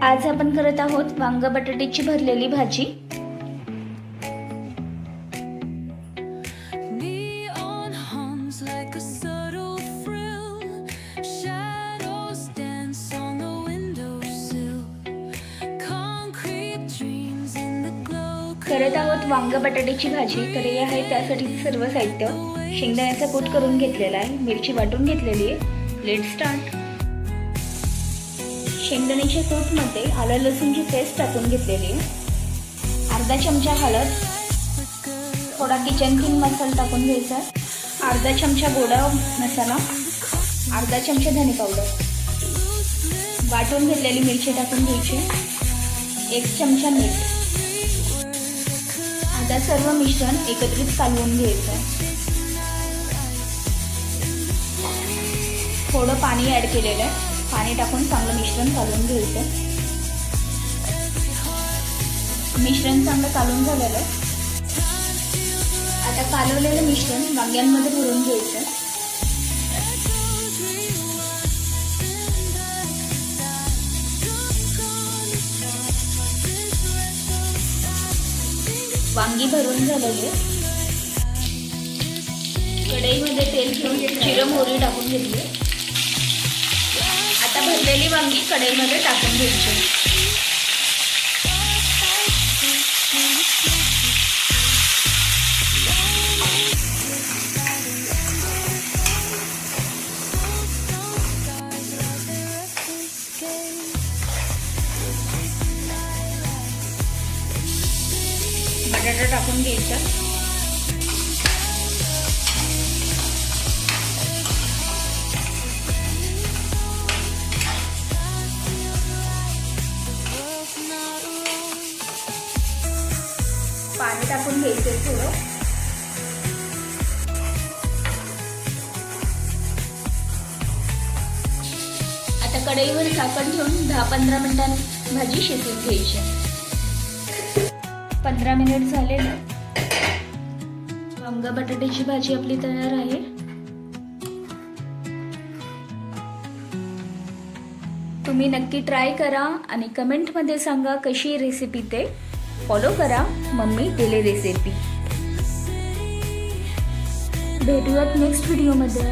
आज आपण करत आहोत वांग बटाट्याची भरलेली भाजी। करत आहोत वांग बटाट्याची भाजी। तर हे आहे त्यासाठी सर्व साहित्य। शेंगदाण्याचा कूट करून घेतलेला आहे, मिरची वाटून घेतलेली आहे। Let start. शेंगदाण्याच्या कूटमध्ये आलं लसूणची पेस्ट टाकून घेतलेली आहे। अर्धा चमचा हळद, थोडा किचन किंग मसाला टाकून घ्यायचा, अर्धा चमचा गोडा मसाला, अर्धा चमचा धने पावडर, वाटून घेतलेली मिरची टाकून घ्यायची, 1 चमचा मीठ। आता सर्व मिश्रण एकत्रित कालवून घ्यायचं। थोडं पाणी ऍड केलेलं आहे, पाणी टाकून चांगलं मिश्रण कालवून घ्यायचं। मिश्रण चांगलं कालवून झालेलं आहे। आता कालवलेलं मिश्रण वांग्यांमध्ये भरून घ्यायचं। वांगी भरून झालेली आहे। कढईमध्ये तेल घेऊन जिरं मोहरी टाकून घेतली। आता भरलेली वांगी कढईमध्ये टाकून घ्यायची। बटाटा टाकून घ्यायचा। पाणी टाकून घ्यायचं थोडं। आता कढईवर झाकण ठेवून 10-15 मिनिटांनी भाजी शिजवून घ्यायची। 15 मिनिट झालेले। वांग बटाट्याची भाजी आपली तयार आहे। तुम्ही नक्की ट्राय करा आणि कमेंटमध्ये सांगा कशी रेसिपी ते। फॉलो करा मम्मी डेली रेसिपी। भेटूयात नेक्स्ट व्हिडिओमध्ये।